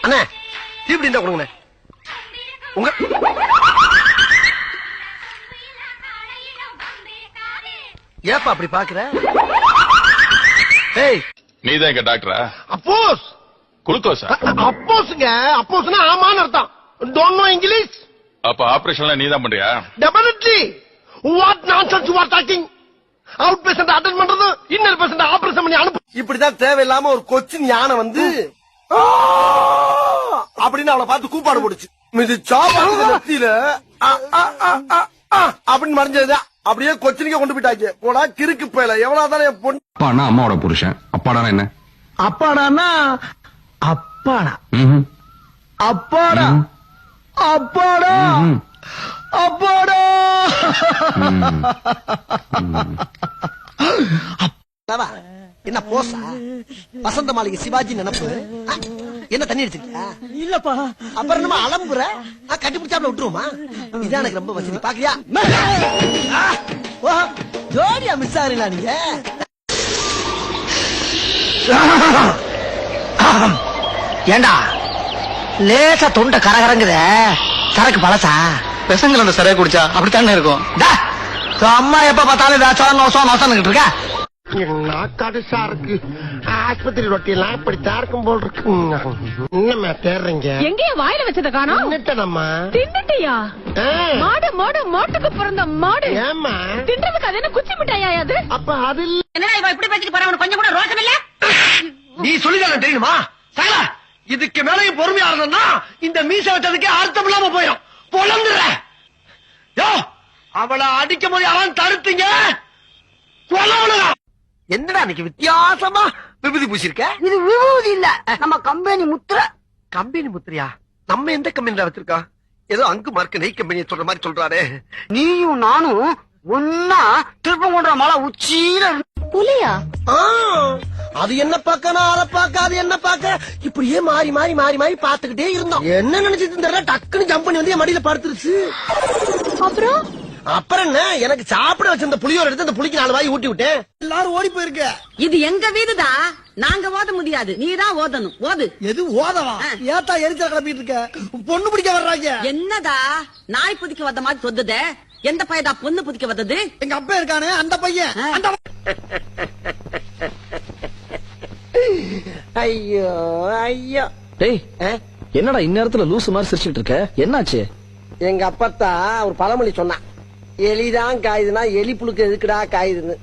அண்ணே இப்படி இருந்தா கொடுங்க உங்க ஏப்பா அப்படி பாக்குற? நீதான் எங்க டாக்டரா? அப்போஸ் குளுக்கோஸா? அப்போஸ்ங்க. அப்போஸ்னா ஆமான்னு அர்த்தம். Don't know English? அப்ப ஆபரேஷன்லாம் நீதான் பண்றியா? Definitely. What nonsense you are talking? Out patient attend பண்றது, இன்னர் பேஷண்ட் ஆபரேஷன் பண்ணி அனுப்பு. இப்படிதான் தேவையில்லாம ஒரு கொச்சின் யானை வந்து அப்படின்னு அவளை பார்த்து கூப்பாடு போடுச்சு. இது சாப்பாடு நெத்தியில அப்படின்னு மறைஞ்சது. அப்படியே கொச்சினிக்க கொண்டு போயிட்டாங்க. போடா கிறுக்கு பேல. எவ்வளவுதானே பொண்ணு. அப்பானா அம்மாவோட புருஷன், அப்பாடானா என்ன? அப்பாடானா அப்பாடா அப்பாடா அப்பாடா அப்பாடா. என்ன போசா? வசந்த மாளிகை சிவாஜி நினைப்பு. என்ன தண்ணி அடிச்சிருக்கியா? இல்லப்பா. அப்புறம் என்னமா அலம்புற? கட்டி பிடிச்சாப்ல விட்டுருவோமா? இதான் எனக்கு ரொம்ப வசதி. பாக்குறியா? ஜோடியா மிஸ் ஆகலா நீங்க? ஏண்டா லேசா தொண்டை கரகரங்குத, சரக்கு பழசா? பெசங்கள் அந்த சரையை குடிச்சா அப்படித்தானே இருக்கும். அம்மா எப்ப பார்த்தாலும் நோசம் நோசம் இருக்கா? நாக்காடுசா இருக்கு. ஆஸ்பத்திரி ரொட்டியெல்லாம் இப்படித்தான் இருக்கும் போல் இருக்கு. என்னம்மா தேடுறீங்க? எங்கேயும் வாயில வச்சத காணோம். தின்னுட்டேனம்மா. தின்னுட்டியா? மாடு மாடு மாட்டுக்கு பிறந்த மாடு. ஏம்மா தின்றதுக்கு அது என்ன குச்சி மிட்டாயா அது? அப்ப அது என்னடா இவ இப்படி பேசிட்டு போறா? உனக்கு கொஞ்சம் கூட ரோஷம் இல்ல? நீ சொல்லிதானே தெரியுமா? சகல இதுக்கு மேலையும் பொறுமையா இருந்தா இந்த மீச வச்சதுக்கே அர்த்தம் இல்லாம போயிடும். பொழந்துற. யோ அவளை அடிக்கும் போது யாரும் தடுத்தீங்க. என்னடா இன்னைக்கு வித்தியாசமா விபூதி பூசிருக்க? இது விபூதி இல்ல, நம்ம கம்பெனி முத்திரை. கம்பெனி முத்திரையா? நம்ம எந்த கம்பெனில வச்சிருக்கோம்? ஏதோ அங்கு மார்க்க நெய் கம்பெனி சொல்ற மாதிரி சொல்றாரு. நீயும் நானும் ஒன்னா திருப்பங்குன்ற மலை உச்சியில புலியா? அது என்ன பாக்க, நான் அதை பார்க்க, அது என்ன பாக்க, இப்படியே மாறி மாறி மாறி மாறி பாத்துக்கிட்டே இருந்தோம். என்ன நினைச்சிட்டு இருந்தா டக்குன்னு ஜம்ப் பண்ணி வந்து என் மடியில படுத்துருச்சு. அப்புறம் என்ன, எனக்கு சாப்பிட வச்சிருந்த புளியோர் எடுத்து அந்த புளிக்கு 4 வாய் ஊட்டி விட்டேன். எல்லாரும் ஓடி போயிருக்க. இது எங்க வீடுதான், நாங்க ஓத முடியாது, நீதான் ஓதணும். ஓது. எது ஓதவா? ஏத்தா எரிச்சல கிளப்பிட்டு இருக்க? பொண்ணு பிடிக்க வர்றாங்க. என்னதா நாய் புதிக்க வந்த மாதிரி சொந்தது? எந்த பையதா பொண்ணு புதிக்க வந்தது? எங்க அப்பா இருக்கானே அந்த பையன். ஐயோ ஐயோ. டேய் என்னடா இந்நேரத்துல லூசு மாதிரி சிரிச்சுட்டு இருக்க? என்னாச்சு? எங்க அப்பத்தா ஒரு பழமொழி சொன்னான். எலிதான் காயுதுன்னா எலி புழுக்கு எதுக்குடா காயுதுன்னு.